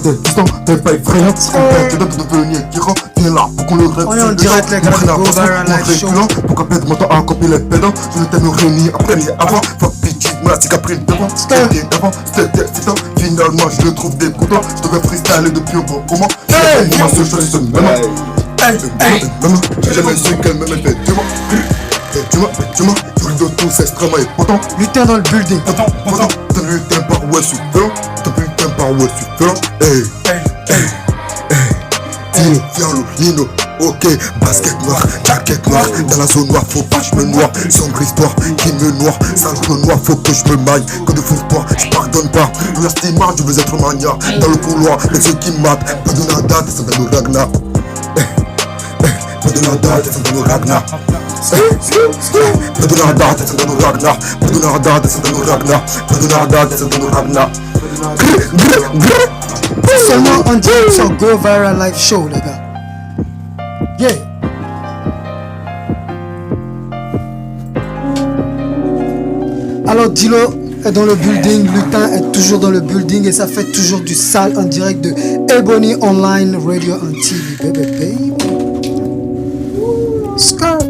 t'es distant, t'es pas effrayant. T'es là pour devenir tyran. T'es là pour qu'on le rêve. On est en direct, les gars, Go Viral Live Show. Pour qu'après de mon temps à copier les pédants. Je ne t'aimerai ni après ni avant. Fuck bitch, moi c'est qu'après devant. C'était avant, c'était excitant. Finalement je le trouve dégoûtant. Je devais freestyler depuis un bon moment. Moi ce choix c'est maman. Maman, j'ai jamais su qu'elle m'aimait bêtement. Bêtement, tout le dos tout c'est extrêmement important. Lutin dans le building. Pourtant, t'as lutin par où est-ce t'as putain par où est-ce Dino, Fialo, Lino, ok, basket noir, jacket noire, dans la zone noire, faut pas que je me noie, sombre histoire qui me noie, sale noir, faut que je me maille, que de fous-toi, je pardonne pas, l'estimard, je veux être mania, dans le couloir, les yeux qui matent, pas de nada, descends dans le Ragnar, pas de nada, descends dans le Ragnar. Pas de nada, descends dans le Ragnar, pas de nada, descends dans le Ragnar, pas de nada, descends dans le Ragnar. Seulement en direct sur Go Viral Live Show, les gars. Yeah. Alors Dilo est dans le building, Lutin est toujours dans le building et ça fait toujours du sale en direct de Ebony Online Radio and TV, baby. Skirt.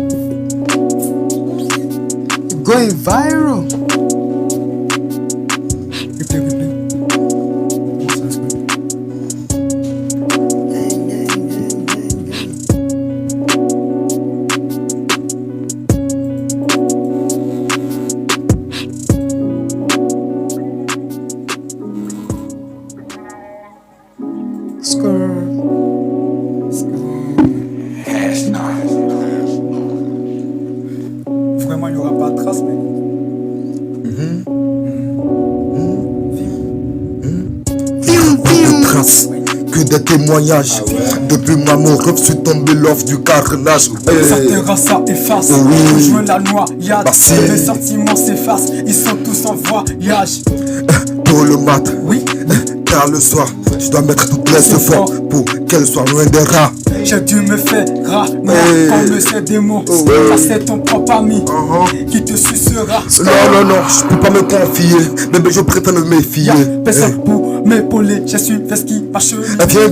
Going viral. Vraiment, il n'y aura pas de trace, mais. Que des témoignages. Depuis moi mon rêve suis tombé l'offre du carnage. Ça terrasse, ça efface. Rejoins la noyade. Les sentiments s'effacent. Ils sont tous en voyage. Pour le mat, Oui. car le soir, je dois mettre toutes les efforts pour qu'elle soit loin des rats. J'ai dû me faire ramener comme c'est des mots. Ça c'est ton propre ami qui te sucera. Non, je peux pas me confier. Mais je préfère me méfier. Personne pour m'épauler. Je suis fait ce qui marche. Viens,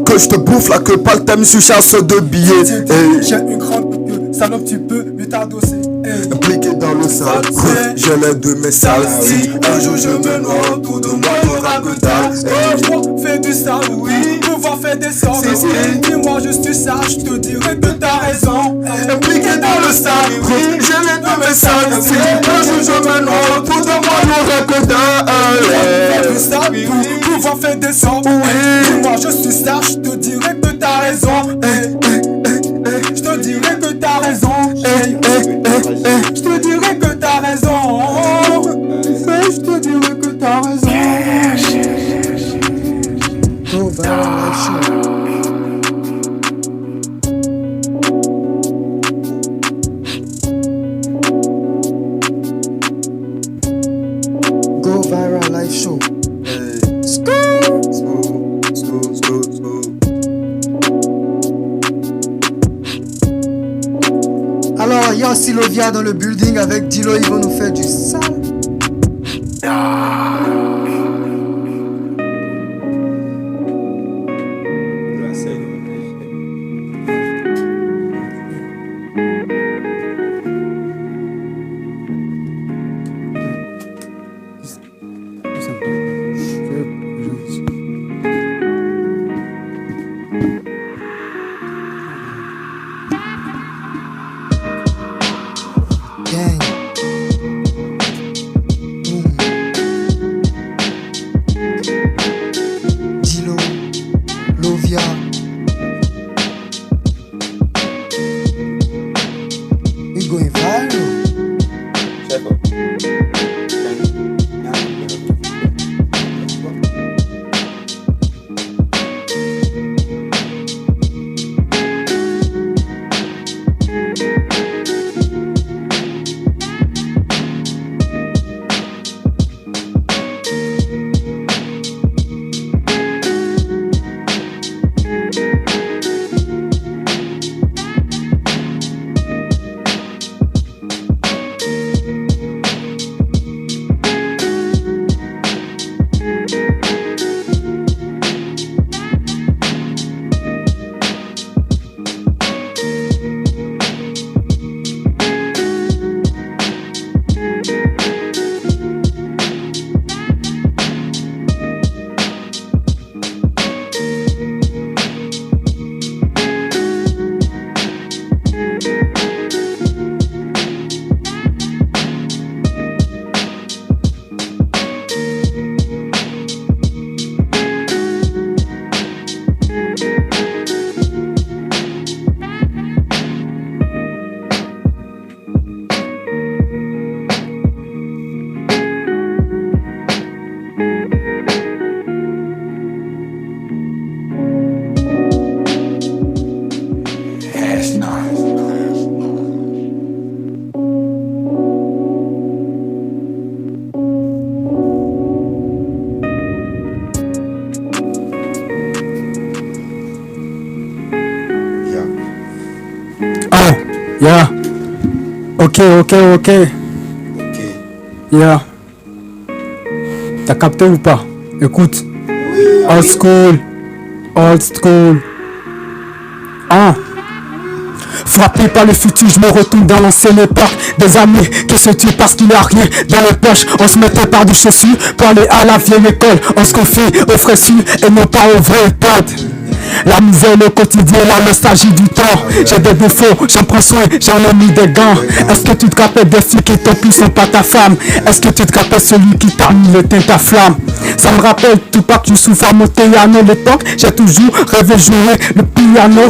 que je te bouffe là, que pas le thème sur chasse de billets. J'ai une grande queue, salope, tu peux lui t'adosser. Impliqué dans le sale, j'ai l'air de mes sales. Si un jour je me noie, autour de moi y'aura que dalle. Fais du sale, oui, pouvoir faire des sorts. Dis-moi juste ça, je te dirai que t'as raison. Impliqué dans le sale, j'ai l'air de mes sales. Si un jour je me noie, autour de moi y'aura que dalle. Fais du sale, pour pouvoir faire des sorts. Dis-moi je suis ça, je te dirai que t'as raison. Je te dirai que t'as raison. Je te dirai que t'as raison. Je te dirai que t'as raison. Go Viral Live Show. Go Viral Live Show. Alors, il y a Silovia dans le building avec Dilo, ils vont nous faire du sale. Gang. Yeah. Ok. Yeah. T'as capté ou pas? Écoute. Old school. Ah. Frappé par le futur, je me retourne dans l'ancienne époque. Des amis qui se tuent parce qu'il n'y a rien dans les poches. On se mettait par du chaussures pour aller à la vieille école. On se confie aux fraîchures et non pas aux vrais potes. La misère, le quotidien, la nostalgie du temps. J'ai des défauts, j'en prends soin, j'en ai mis des gants. Est-ce que tu te rappelles des filles qui t'ont pris, sont pas ta femme? Est-ce que tu te rappelles celui qui t'a mis le teint ta flamme? Ça me rappelle tout pas que tu souffres à mon piano. L'époque, j'ai toujours rêvé de jouer le piano.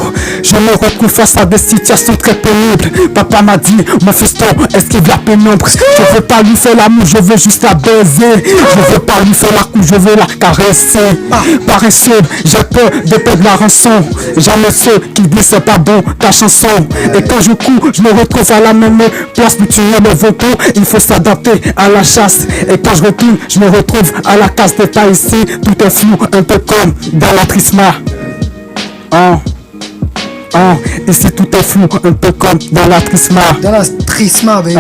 Je me retrouve face à des situations très pénibles. Papa m'a dit, mon fiston, esquive la pénombre. Je veux pas lui faire l'amour, je veux juste la baiser. Je veux pas lui faire la couche, je veux la caresser. Paresseux, j'ai peur de perdre la rançon. Jamais ceux qui disent c'est pas bon ta chanson. Et quand je cours, je me retrouve à la même place. Mais tu me vautours, il faut s'adapter à la chasse. Et quand je recule, je me retrouve à la case d'état ici. Tout est flou, un peu comme dans la Trisma. Ici tout est flou, un peu comme dans la Trisma. Dans la Trisma, baby.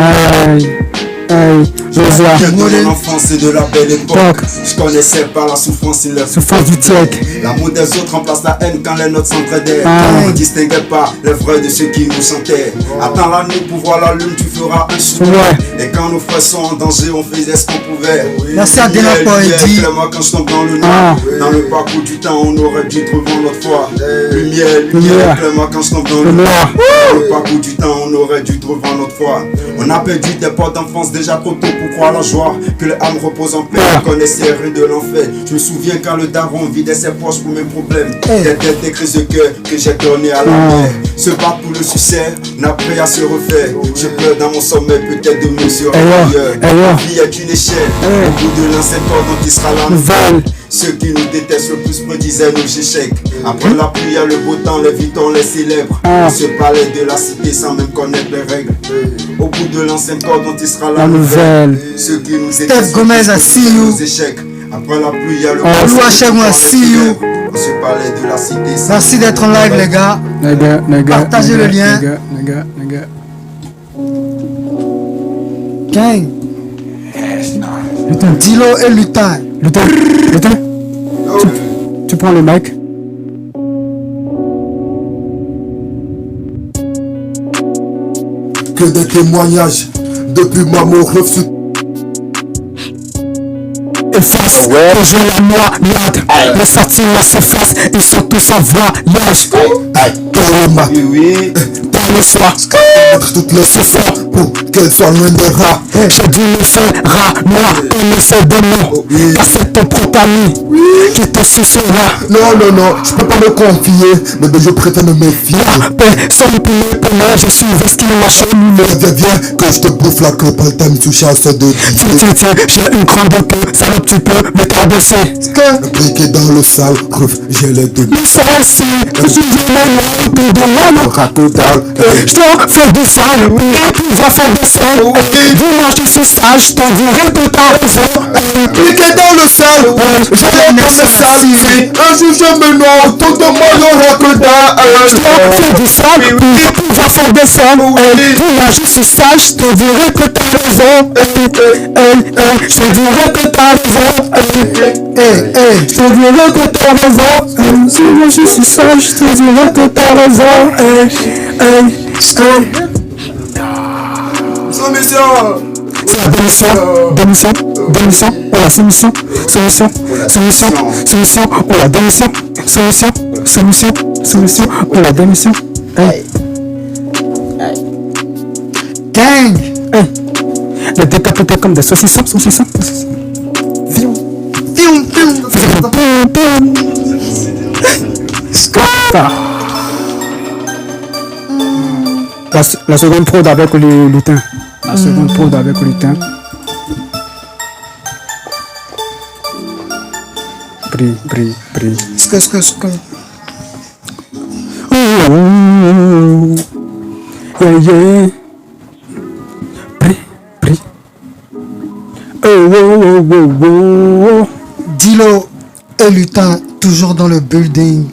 Je vois. De l'enfance et de la belle époque. Je connaissais pas la souffrance et la souffrance du tchèque. L'amour des autres remplace la haine quand les nôtres s'entraidaient. On ne distinguait pas les vrais de ceux qui nous chantaient. Attends la nuit pour voir la lune, tu feras un choix. Et quand nos frères sont en danger, on faisait ce qu'on pouvait. Merci à Dela Poédie. Moi quand je tombe dans le noir. Dans le parcours du temps, on aurait dû trouver notre foi. Lumière, moi quand je tombe dans le noir. Dans le parcours du temps, on aurait dû trouver notre foi. On a perdu des potes d'enfance déjà trop tôt pour croire la joie. Que l'âme repose en paix, on connaissait rien de l'enfer. Je me souviens quand le daron vidait ses poches pour mes problèmes. Des crises de cœur que j'ai donné à la mer. Se battre pour le succès, n'a prêt à se refaire. Je pleure dans mon sommeil, peut-être demain sera meilleur. La vie est une échelle, au bout de l'ancien corps dont il sera la nouvelle. Ceux qui nous détestent le plus prédisaient nos échecs. Après la pluie, à le beau temps, les victoires, les célèbres. On se parlait de la cité sans même connaître les règles. Au bout de l'ancien corps dont il sera la nouvelle. Ceux qui nous détestent le plus prédisaient nos échecs. Après la pluie, il y a le beau temps, on se parlait de la cité sans. Merci d'être en live, les gars. Partagez le lien. Gang. Dilo et Lutin. Lutin. Tu prends le mic. Que des témoignages depuis ma mort refus. Efface, rejoins la noyade. Les sentiments s'effacent, ils sont tous en voyage. Par le soir, toutes les efforts pour qu'elles soient loin des rats. J'ai dû me faire rat noir, connaissez de nom. Car c'est ton propre ami qui te sucera. Non, je peux pas me confier, mais je préfère me méfier. Personne pour me connaître, je suis ce qui m'a cheminé. Viens, que je te bouffe la clope, le thème sous chasse de. Tiens, j'ai une grande queue, ça tu peux me traverser. Le briquet dans le sale, j'ai les deux. Mais ça c'est, je suis vraiment de l'âme. Total. Je te fais des salles, tu vas faire des salles. Dimanche je suis sage, je t'en dirai que t'as raison. Briquet dans le sale, j'ai les deux sales. Un jour je me noie, autour de moi y'aura que dalle. Je te fais des salles, tu vas faire des salles. Dimanche je suis sage, je te dirai que t'as raison. Je te dirai que t'as raison. Je te dirai que t'as raison. Dimanche je suis sage, je te dirai que t'as raison. Démission, oh la solution, oh la démission, solution, oh la démission. Gang. Les décapités comme des saucissons. La seconde prod avec le lutin. Brille. Ce que. Yeah. Brille. Dilo et Lutin, toujours dans le building.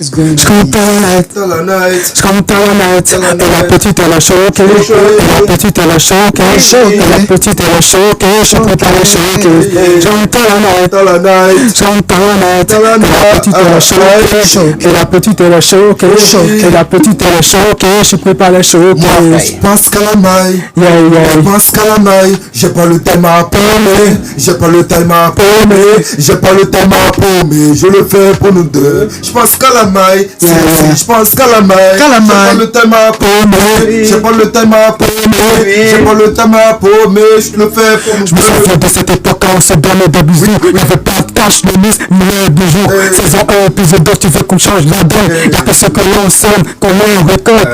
It's going Je compte la night. Dans la night. Je compte la night. Et la petite elle a choqué. Et la petite elle a choqué. Et la petite elle a choqué. Je compte la choqué. Je compte la night. Dans la night. Je compte la night. Dans la Et la petite elle a choqué. Et la petite elle a choqué. Et la petite elle a choqué. Je peux pas la choquer. Je pense qu'à la maille. Yeah, Je yeah. pense qu'à la maille. J'ai pas le time à paumer. J'ai pas le time à paumer. J'ai pas le time à paumer. Je le fais pour nous deux. Je pense qu'à la maille. Je pense qu'à la maille. Qu'à la J'ai maille. pas le time à paumer. J'ai pas le time à paumer. J'ai pas le time à paumer. Je le fais pour nous Je me deux. souviens de cette époque quand on se donnait des bisous. Il n'y avait pas de cash, de mise, mais de jour. Saison 1, épisode 2, tu veux qu'on change la donne. Y'a que ce que l'on sème, qu'on en récolte.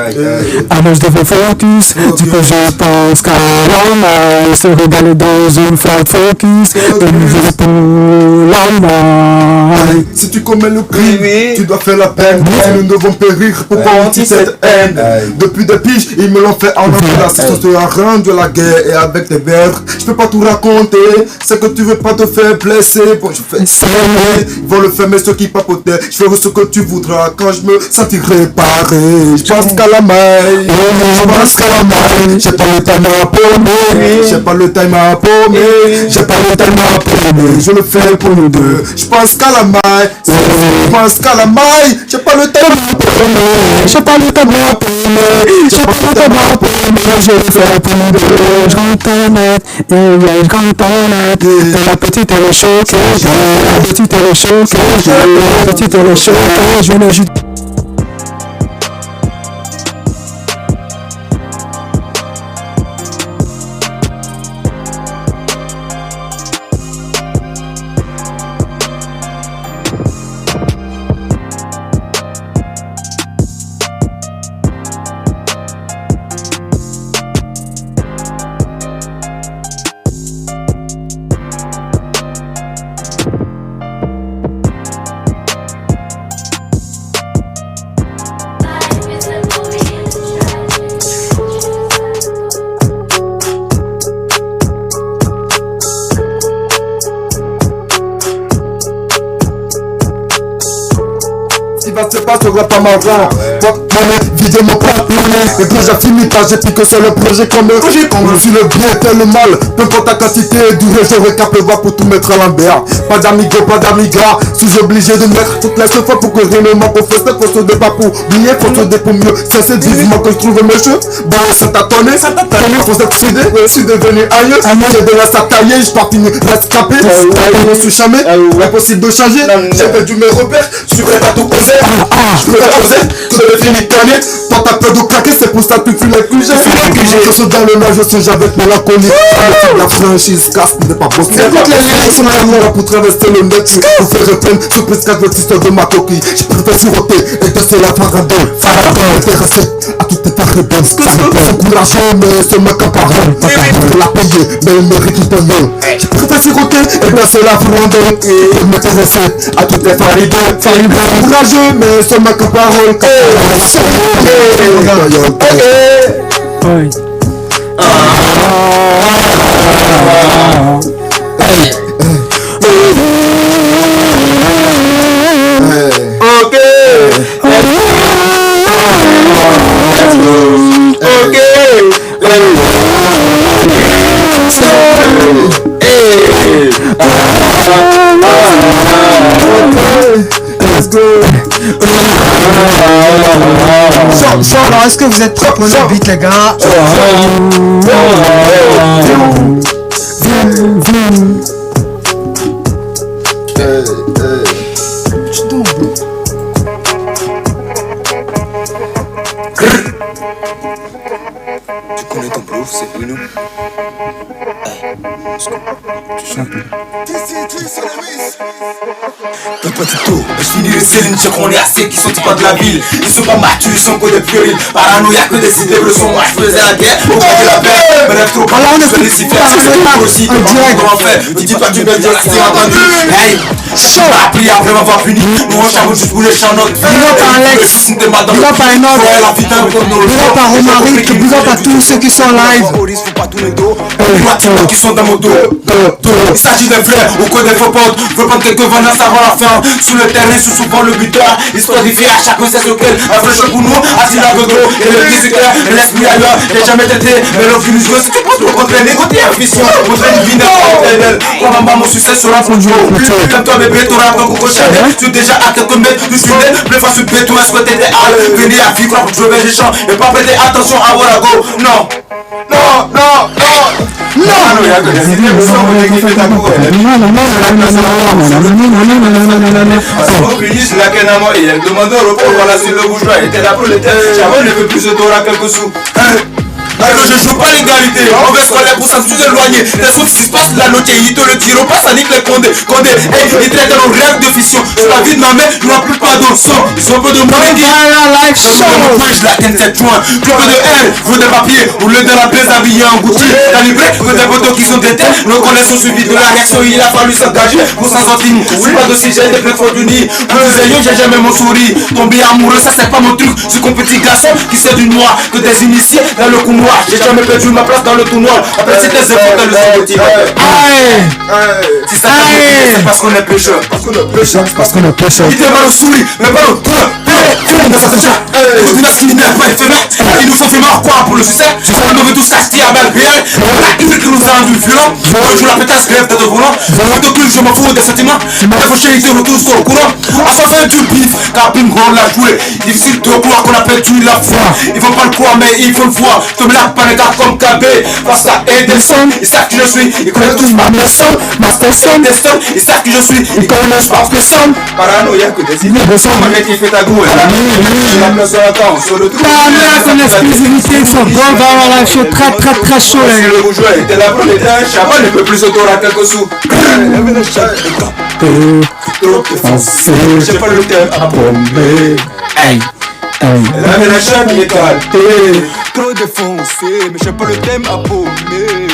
Alors je devais focus. Du coup je pense qu'à l'homme se régaler dans une flamme focus. Et nous jouer pour l'homme. Si tu commets le crime, tu dois faire la peine. Si nous devons périr, pourquoi on-t-il cette haine? Depuis des piges, ils me l'ont fait en enfer. La sauce de la reine de la guerre et avec tes verres. Je peux pas tout raconter, c'est que tu veux pas te faire blesser. Bon, je fais ça, ils vont le faire, mais ceux qui papotaient. Je ferai ce que tu voudras quand je me sentirai paré. Je pense qu'à la maille, je pense qu'à la maille. J'ai pas le time à paumer, j'ai pas le time à paumer, j'ai pas le time à paumer. Je le fais pour nous deux. Je pense qu'à la maille, je pense qu'à la maille. J'ai pas le time à paumer, J'ai pas le temps à paumer. J'ai pas le temps à paumer. Je le fais pour nous deux. Je rentre en net. Et je rentre en net. Et la petite elle est choquée. La petite elle est choquée. La petite elle est choquée. Je le jure. Ce qui va se passer sera pas marrant. Vider mon plat, et quand j'ai fini, j'ai dit que c'est le projet comme le si le bien fait le mal, peu importe ta quantité, du réseau récapé pour tout mettre à l'envers. Pas d'amigo, pas d'amiga, suis obligé de mettre toutes les fois pour que rien ne m'emporte. Faut se débat pour oublier, faut se débat pour mieux. C'est vivement que je trouve mes cheveux. Bah, ça t'a tonné, faut s'excéder, je suis devenu ailleurs. J'ai de la tailler, je parti rescapé. Je me suis chamé, impossible de changer. J'ai perdu mes repères, je suis prêt à tout causer. Je peux la poser, je l'ai fini tanné. Toi t'as peur de claquer, c'est pour ça que tu fuis les QG. Je suis dans le nage, je songe avec mélancolie. La franchise casse, n'est pas possible. Écoute les lyrics, c'est ma mort pour traverser le net. Pour faire reprendre, surprise 4 le de ma coquille. Je préfère siroter et tester la farandole. Intéressé à toutes tes réponses. C'est courageux, mais ce mec en parole. La payer, mais il mérite tout ton nom. Je préfère siroter et tester la farandole. Pour m'intéresser à toutes tes faridoles. Courageux, mais ce mec en parole. Let's go. Alors, est-ce que vous êtes prêts pour le beat, les gars? Tu connais ton prof, c'est Bruno. Tu chantes plus. Toi tu tôt, je finirai Céline, je qu'on est assez qui sont pas de la ville. Ils sont pas matures, ils sont que des puérils. Paranoïa que des idées le sont, moi je faisais la guerre pour gagner la paix. Mais lève trop, Alors, on est je vais laisser faire, c'est ce aussi, comment faire. Tu dis pas tu me dis, c'est entendu. Hey, j'ai pas appris à vraiment voir fini. Nous on charbonne juste pour les chants notre vie. Big up à Alex, big up à Enoch, big up à Romaric, big up à tous ceux qui sont là. Au risque, faut pas tourner dos. Moi, TikTok qui sont dans mon dos. Il s'agit des frères ou que des faux potes. Veut prendre quelques vendances avant la fin. Sous le terrain, sous souvent le buteur. Histoire d'y faire à chacun c'est lequel. Un vrai jeu pour nous, assis là de dos. Et le 18h, et l'esprit ailleurs. J'ai jamais tenté, mais l'offre du jeu. Si tu penses me contraire, négocier un fission. Montrer une vie d'éternelle. Quand on bat mon succès sur la front du haut. Comme toi, bébé, t'auras ton coco Chanel. Tu es déjà à quelques mètres du sujet. Plus fois sur béton, est-ce que t'étais à venir à vivre pour trouver des champs. Et pas prêter attention à voir la go. Non. Non, non, non. Non, il y a que des idées, vous savez qui fait ta cour. C'est la canamo et elle demande au repos, voilà si le bourgeois était là pour l'été. J'avais ne veut plus de dollars quelques sous. Alors je joue pas l'égalité, on veut scolaire pour ça sous éloigné. Les autres qui se passent la note, ils te le tirent pas, ça nique les condés. Ils traitent nos rêves de fiction. Sur la vie de ma mère, je n'en plus pas de sang. Ils ont peu de moyens qui je la tienne cette joint. Plus peu de haine, veut des papiers, ou le de la plaise habillée en Gucci. Calibré, veut des photos qui sont déteintes. Nos connaissances suivies de la réaction, il a fallu s'engager pour 100 centimes. C'est pas de si j'ai des plateformes unies. Plus ayons, j'ai jamais mon sourire. Tomber amoureux, ça c'est pas mon truc. C'est qu'un petit garçon qui sait du noir, que des initiés dans le couloir. J'ai jamais perdu ma place dans le tournoi. Après c'était des efforts dans le motive. Si ça c'est parce qu'on est pêcheur. Parce qu'on est pêcheur. Il te va le sourire, mais pas le tour. Ce qui n'énerve pas éphémère. Il nous faut faire quoi pour le succès. On veut tous s'acheter à balle réelle. La une qui nous a rendu violents. Je joue la pétasse, grève tête de volant. Je m'en fous des sentiments. Il faut chérir le retour sur le courant. À sa fin du bif, car Ping Gong l'a joué. Difficile de croire qu'on a perdu la foi. Ils vont pas le croire, mais il faut le voir. Je me lave pas les gars comme KB. Face à Ederson, ils savent qui je suis. Ils connaissent tous ma personne. Destin, ils savent qui je suis. Ils connaissent pas personne. Paranoïa que des idées. Ma mec qui fait ta goût. La place de la temps, sur le tour. Son exclusivité, son grand va show très chaud. Le bourgeois était là pour l'état. Chaval ne peut plus s'autorer à quelques sous. Trop défoncé, j'ai pas le thème à bomber. Elle avait la chaîne qui est calée. Trop défoncé, mais j'ai pas le thème à bomber.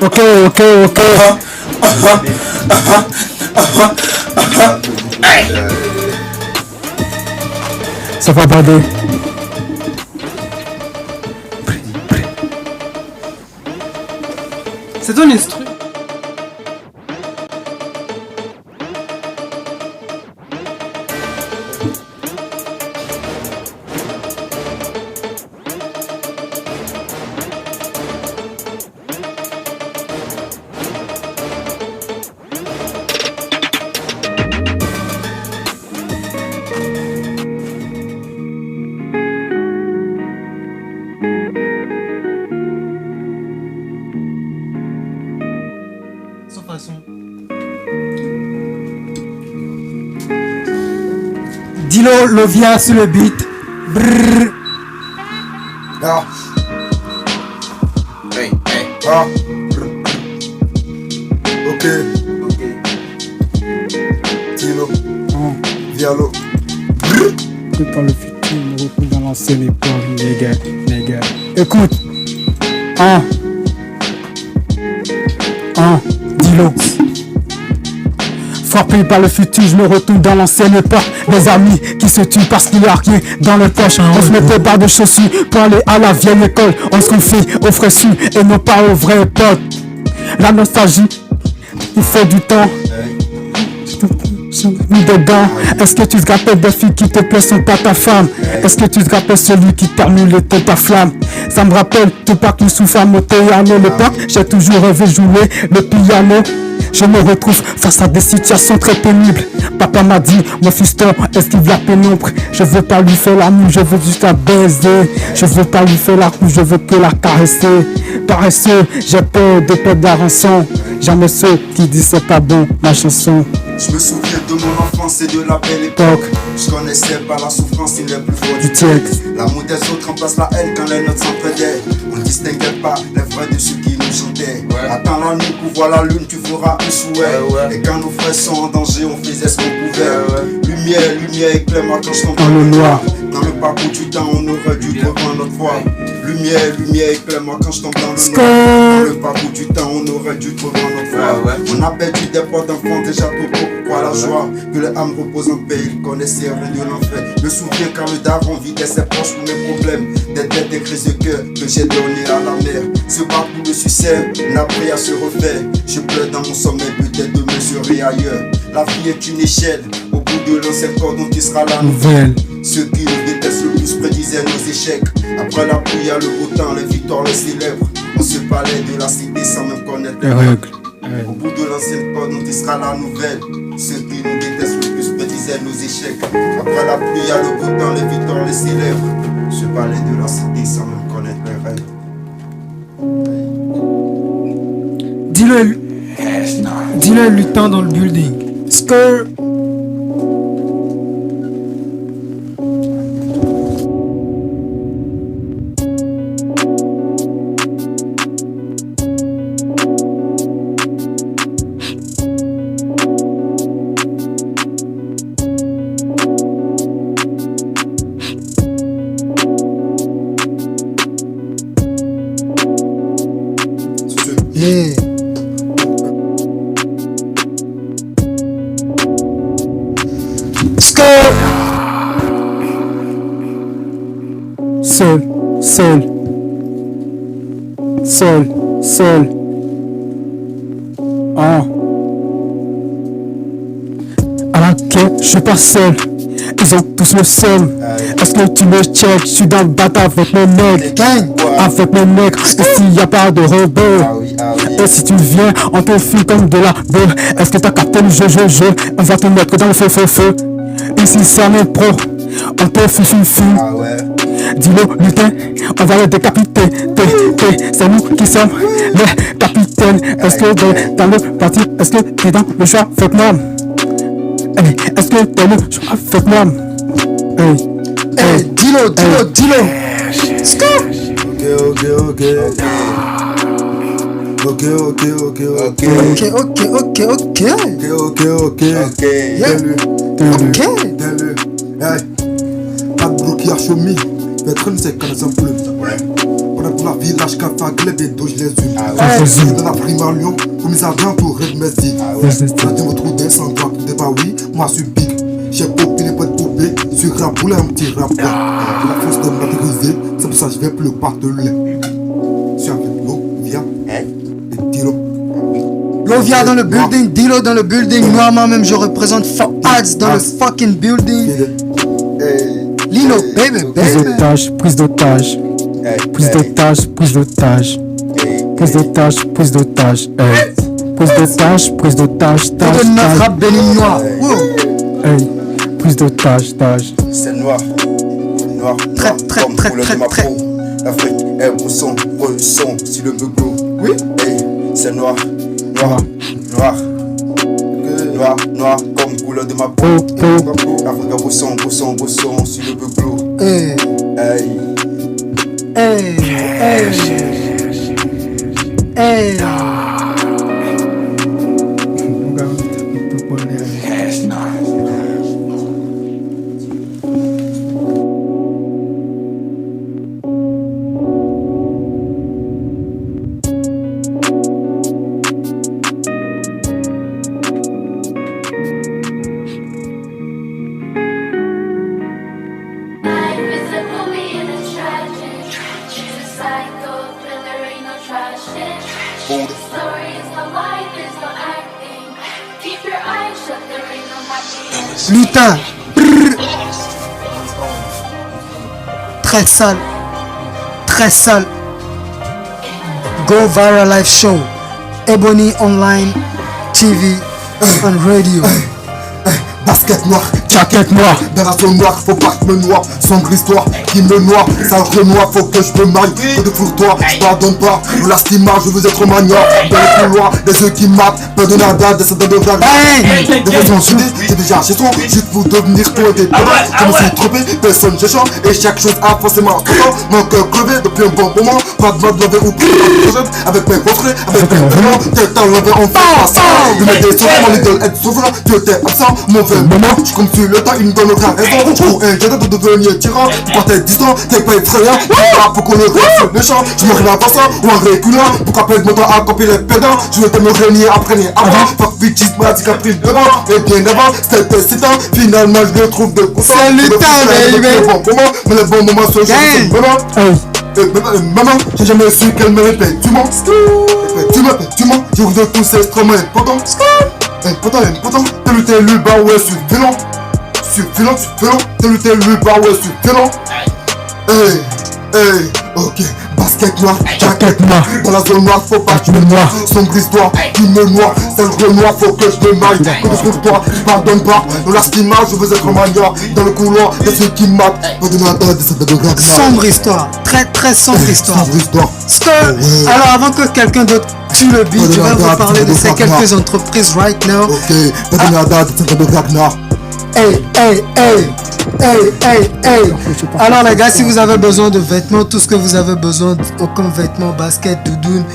Ok. Ça va bader. C'est ton instru. Dilo Lovia sur le beat. Brrr. Ah. Ah. Ok. Tilo. Vialo. Que par le futur me retrouve dans l'ancienne époque, les gars. Écoute. Dilo. Frappé par le futur, je me retrouve dans l'ancienne époque. Des amis qui se tuent parce qu'il n'y a rien dans les poches. On se mettait pas de chaussures pour aller à la vieille école. On se confie aux frais sous et non pas aux vrais potes. La nostalgie, il fait du temps. Dedans. Est-ce que tu te rappelles des filles qui te plaisent sont pas ta femme? Est-ce que tu te rappelles celui qui termine l'été ta flamme? Ça me rappelle tout pas qui souffre à mon piano. L'époque, j'ai toujours rêvé jouer le piano. Je me retrouve face à des situations très pénibles. Papa m'a dit, mon fiston, esquive la pénombre. Je veux pas lui faire l'amour, je veux juste la baiser. Je veux pas lui faire la couche, je veux que la caresser. paresseux, j'ai peur de perdre la rançon. Jamais ceux qui disent c'est pas bon, ma chanson. Je me souviens de mon enfance et de la belle époque. Je connaissais pas la souffrance ni les plus forts du texte. L'amour des autres remplace la haine quand les notes s'entraidaient. On ne distinguait pas les vrais de ceux qui nous chantaient. Attends la nuit pour voir la lune, tu feras un souhait. Et quand nos frères sont en danger, on faisait ce qu'on pouvait. Lumière, lumière, éclaire-moi quand je tombe dans le noir. Dans le parcours du temps, on aurait dû reprendre notre foi. Lumière, lumière, éclaire-moi quand je tombe dans le noir. Dans le parcours du temps, on aurait dû reprendre notre foi. On a perdu des potes d'enfants déjà trop tôt. Pourquoi la joie que les âmes reposent en paix? Ils connaissaient rien de l'enfer. Je me souviens quand le daron vidait ses poches pour mes problèmes. Des têtes, des crises de cœur que j'ai donné à la mer. Se battre pour le succès, n'a pris à se refaire. Je pleure dans mon sommeil, peut-être demain je serai ailleurs. La vie est une échelle, au bout de l'ancien cordon qui sera la nouvelle. Ceux qui nous détestent le plus prédisaient nos échecs. Après la pluie, à le beau temps, les victoires les célèbres. On se parlait de la cité sans même connaître les règles. Au bout de l'ancienne cordon qui sera la nouvelle. Ceux qui nous détestent le plus prédisaient nos échecs. Après la pluie, à le beau temps, les victoires les célèbres. On se parlait de la cité sans même connaître les règles. Dis-le lutin dans le building. Skrr. Yeah. Seul, seul, seul, seul. Ah. À la quête, je suis pas seul. Ils ont tous le seul. Est-ce que tu me check? Je suis dans le bateau avec mes mecs. Avec mes mecs. Et s'il y a pas de rebelle. Et si tu viens, on te file comme de la beurre. Est-ce que t'as capté le jeu? On va te mettre dans le feu. Ici c'est un pro. On te file. Dis-le lutin, on va le décapiter. C'est nous qui sommes les capitaines. Est-ce que dans le parti, est-ce que t'es dans le choix? Faites-moi. Est-ce que t'es le choix? Faites-moi. Dis-le. Pas de bloquage chemin, Petron c'est quand ça pleut. On a pour la village Cafaglet et dos je les unes. Dans la prime à Lyon, comme ils avaient entouré de mes dits. J'ai me trouvé sans droit pour débat oui, moi je suis big. J'ai copié les potes poupées, sur rap pour un petit rap. La force de m'autoriser, c'est pour ça que je vais plus le partenaire. Je suis avec l'eau, viens, et dis-le. Lovia dans le building, Dilo dans le building. Moi même je représente Fuck Ads dans le fucking building. Lino, baby. Prise d'otage. Prise d'otage. Prise d'otage. De notre rap béninois. Prise d'otage. C'est noir. Très, comme couleur de ma peau. L'Afrique est bresson sur le beuglo. Oui. C'est noir comme couleur de ma peau. L'Afrique est bresson sur le beuglo. Lutin. Très sale. Go Viral Live Show. Ebony Online TV and Radio. Basket noir, jaquette noire. Dans la zone noire, faut pas que je me noie. Sombre histoire qui me noie, sale renoir, faut que je me maille. Que de fous-toi, je pardonne pas. Nous lastima, je veux être maniaque. Dans le couloir, des yeux qui matent. Pas de nada, des centaines de vagues. Des raisons chudées, j'ai déjà chez toi. Juste pour devenir toi des débats. Je me suis trompé, personne j'échange. Et chaque chose a forcément un temps. Mon cœur crevé depuis un bon moment. Pas de mode levé ou plus. Avec mes refrains, avec mes vraiment. Tel temps levé en face. Je mets des souvenirs, mon idole est souverain. Tu étais absent, mauvais moment. Je compte sur le temps, il me donne aucun raison. Je cours un jeu de devenir tyran. Pour t'es distant, t'es pas effrayant. Faut qu'on le reste sur le champ. Je me réveille en passant ou en reculant. Pour qu'après mon temps à copier les pédants. Je vais te me régner après ni avant. Fuck bitches, m'a dit qu'a pris devant. Et bien avant, c'était excitant. Finalement, je le trouve de content. C'est le temps, baby. Mais les bons moments sont juste maman, j'ai jamais su qu'elle me répète. Tu mens, tu mens. Je vous donne tous ces extrêmement importants. Important. Tel le bas, ouais, suffisant. Tel le bas, ouais, suffisant. Hey, ok. Basket noir, Jaquette noire. dans la zone noire, faut pas que je me noie. Sombre histoire qui me noie, sale renoir, faut que je me maille. Que je trouve toi, je pardonne pas. Dans l'astima, je veux être maniaque. Dans le couloir, de ceux qui matent. Pas de nada, de cette de grave. Sombre histoire, très sombre histoire. Sombre histoire. Alors avant que quelqu'un d'autre tue le beat, je vais vous parler de ces quelques entreprises right now. Ok, pas de nada, de cette de Ragnar. Hey. Alors les gars, si vous avez besoin de vêtements, tout ce que vous avez besoin comme vêtements, basket, doudoune,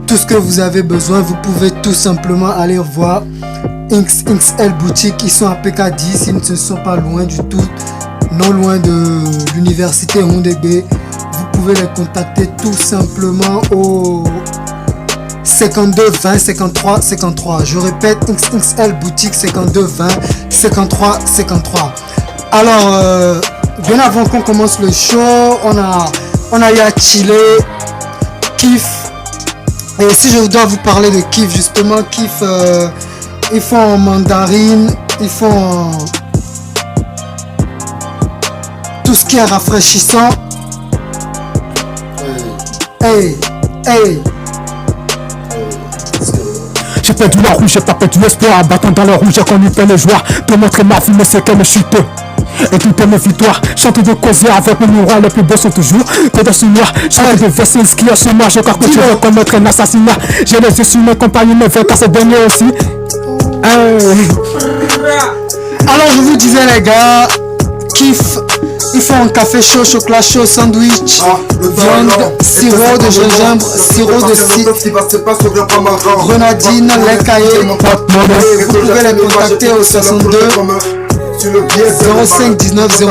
tout ce que vous avez besoin, vous pouvez tout simplement aller voir XXL Boutique. Ils sont à PK10, ils ne sont pas loin du tout, non loin de l'université Hondegbe. Vous pouvez les contacter tout simplement au 52 20 53 53. Je répète, XXL Boutique 52 20 53 53. Alors, bien avant qu'on commence le show, on a eu à chiller, Kif. Et si je dois vous parler de Kif, justement, Kif, ils font en mandarine, ils font tout ce qui est rafraîchissant. Hey. J'ai perdu la rouge, j'ai pas perdu l'espoir. Battant dans le rouge, j'ai connu plein de joie. Pour montrer ma vie, mais c'est qu'elle me chute. Et toutes mes victoires, chante de causer avec mes miroirs, les plus beaux sont toujours que dans ce noir. Chante de verser ce qui est sur moi, je crois que tu veux commettre un assassinat. J'ai les yeux sur mes compagnons, mes verres, car c'est dernier aussi. Alors je vous disais les gars, Kif, ils font un café chaud, chocolat chaud, sandwich, viande, sirop de gingembre, sirop de grenadine, lait caillé. Vous pouvez les contacter au 62 05 19 08.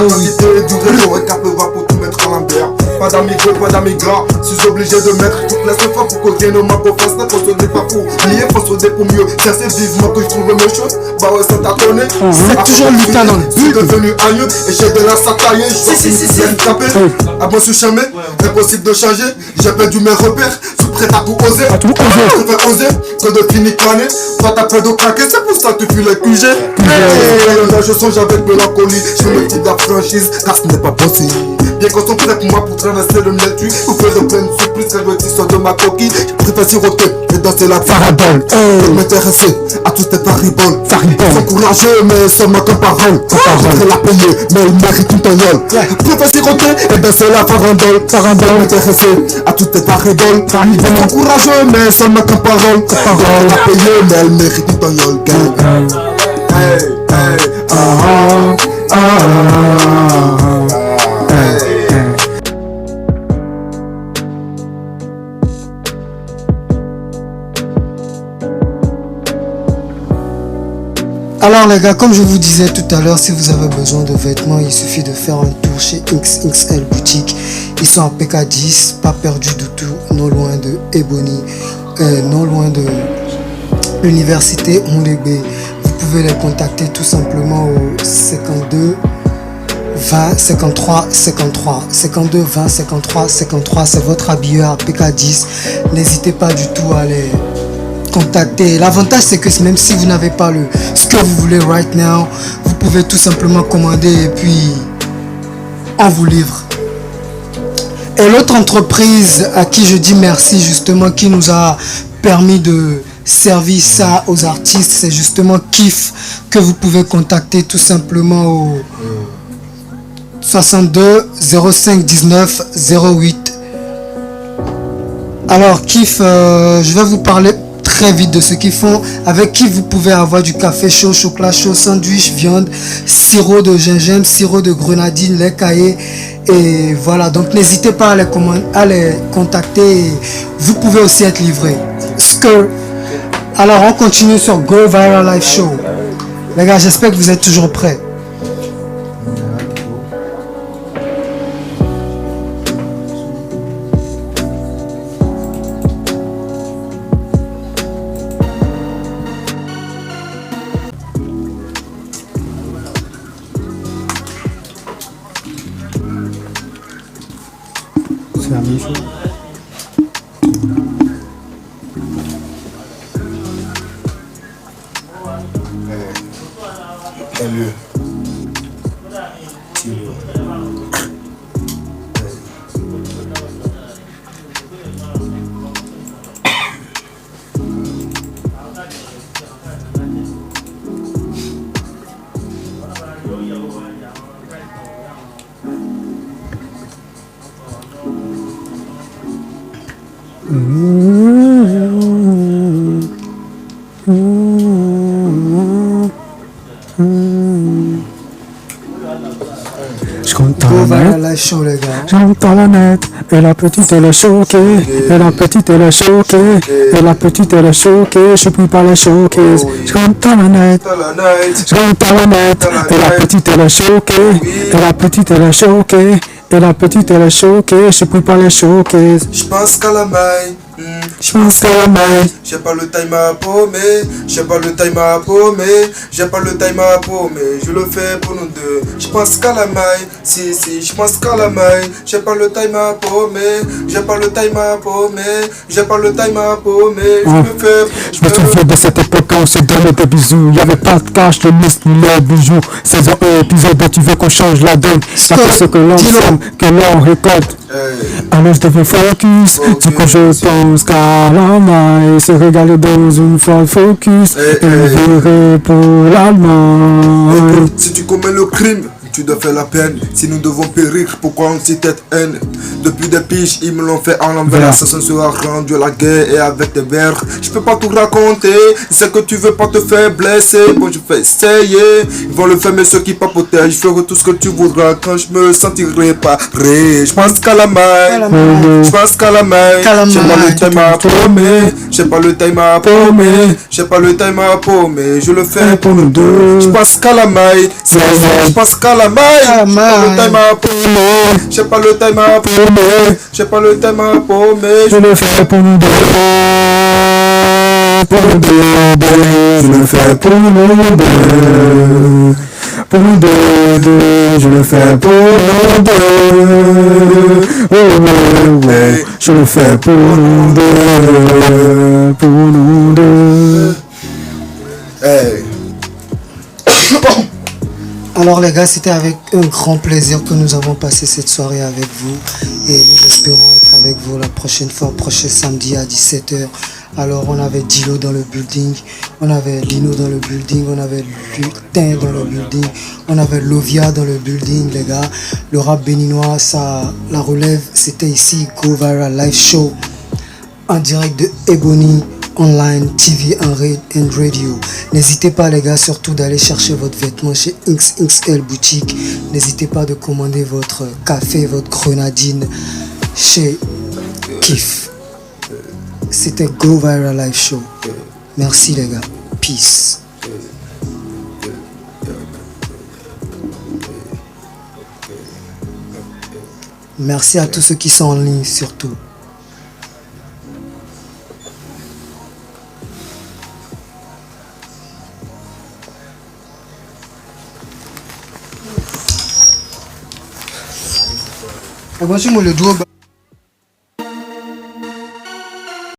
Pas d'amigra, suis obligé de mettre toutes les efforts pour que rien ne m'appauvrisse. Ne faut sonner pas pour lier, faut sonner pour mieux. Chercher vivement que je trouve mes choses. Bah ouais, ça t'a donné. C'est toujours Lutin dans le but. Je suis devenu aïeux et j'ai de la sataillée. Je suis bien tapé. À moi, je suis jamais. Impossible de changer. J'ai perdu mes repères. Je suis prêt à tout oser. Je vais oser que de finir planer. Toi, t'as peur de craquer. C'est pour ça que tu fuis les QG. Là, je songe avec mélancolie. Je me dis de la franchise, car ce n'est pas possible. Bien qu'on soit prêt pour moi pour traverser le net, vous faites de pleine surprise quand je dis sur de ma coquille. Je préfère siroter et danser la farandole. M'intéresser à toutes tes fariboles. Ils sont courageux mais seulement comme parole. Je la payer mais ils méritent une tognole. Préfère siroter et danser la farandole. M'intéresser à toutes tes fariboles. Ils sont courageux mais seulement comme parole. Je la payer mais elle mérite une tognole. Alors les gars, comme je vous disais tout à l'heure, si vous avez besoin de vêtements, il suffit de faire un tour chez XXL Boutique. Ils sont à PK10, pas perdu du tout, non loin de Ebony, non loin de l'université Hondegbe. Vous pouvez les contacter tout simplement au 52 20 53 53. 52 20 53 53, c'est votre habilleur à PK10. N'hésitez pas du tout à les contacter. L'avantage c'est que même si vous n'avez pas ce que vous voulez right now, vous pouvez tout simplement commander et puis on vous livre. Et l'autre entreprise à qui je dis merci justement, qui nous a permis servi ça aux artistes, c'est justement Kiff que vous pouvez contacter tout simplement au 62 05 19 08. Alors Kiff, je vais vous parler très vite de ce qu'ils font. Avec Kiff, vous pouvez avoir du café chaud, chocolat chaud, sandwich, viande, sirop de gingembre, sirop de grenadine, lait caillé. Et voilà, donc n'hésitez pas à les contacter. Vous pouvez aussi être livré. Alors on continue sur Go Viral Live Show. Les gars, j'espère que vous êtes toujours prêts. C'est la même chose. Je compte dans Go la Viral net, Live Show, les gars. je compte dans la net, et la petite elle est choquée, et la petite elle est choquée, et la petite elle est choquée, je puis pas les choquer. Je compte dans la net, je compte dans la net, et la petite elle est choquée, et la petite elle est choquée, et la petite elle est choquée, je puis pas les choquer. Je pense qu'à la maille, Je pense qu'à la main, j'ai pas le time à paumer, j'ai pas le time à paumer, j'ai pas le time à paumer, je le fais pour nous deux. Je pense qu'à la maille, si, je pense qu'à la maille, j'ai pas le time à paumer, j'ai pas le time à paumer, j'ai pas le time à paumer, je le fais je pour me nous deux. souviens de cette époque quand on se donnait des bisous. Y'avait pas de cash, le muscle, les bijoux. Saison 1, épisode 2, tu veux qu'on change la donne. Y'a pas ce que l'on sème, que l'on récolte. Alors je devais focus, du coup je pense qu'à la main, et se régaler dans une Ford Focus, et virer pour l'Allemagne. Si tu commets le crime, tu dois faire la peine. Si nous devons périr, pourquoi on s'y tête haine? Depuis des piges, ils me l'ont fait en l'envers. Voilà. L'assassin sera rendu à la guerre et avec des verres. Je peux pas tout raconter, c'est que tu veux pas te faire blesser. Bon, je vais essayer. Ils vont le faire, mais ceux qui papotaient, je ferai tout ce que tu voudras quand je me sentirai pas prêt. Je pense qu'à la main, je pense qu'à la main. J'ai pas le time à paumer, j'ai pas le time à paumer, j'ai pas le time à paumer. Je le fais pour nous deux. Je pense qu'à la main, je pense qu'à la main. J'ai pas le time à paumer, j'ai pas le time à paumer, j'ai pas le time à paumer. Je le fais pour nous deux. Pour nous deux, je le fais pour nous deux. Pour nous deux, je le fais pour nous deux. Oh, oh, oh, je le fais pour nous deux. Pour nous deux. Hey. Alors les gars, c'était avec un grand plaisir que nous avons passé cette soirée avec vous. Et nous espérons être avec vous la prochaine fois, prochain samedi à 17h. Alors on avait Dilo dans le building, on avait Lino dans le building, on avait Lutin dans le building, on avait Lovia dans le building les gars. Le rap béninois, ça, la relève, c'était ici Go Viral Live Show en direct de Ebony Online TV and Radio. N'hésitez pas les gars surtout d'aller chercher votre vêtement chez XXL Boutique. N'hésitez pas de commander votre café, votre grenadine chez Kiff. C'était Go Viral Live Show. Merci les gars. Peace. Merci à tous ceux qui sont en ligne surtout. Agora, le doigt.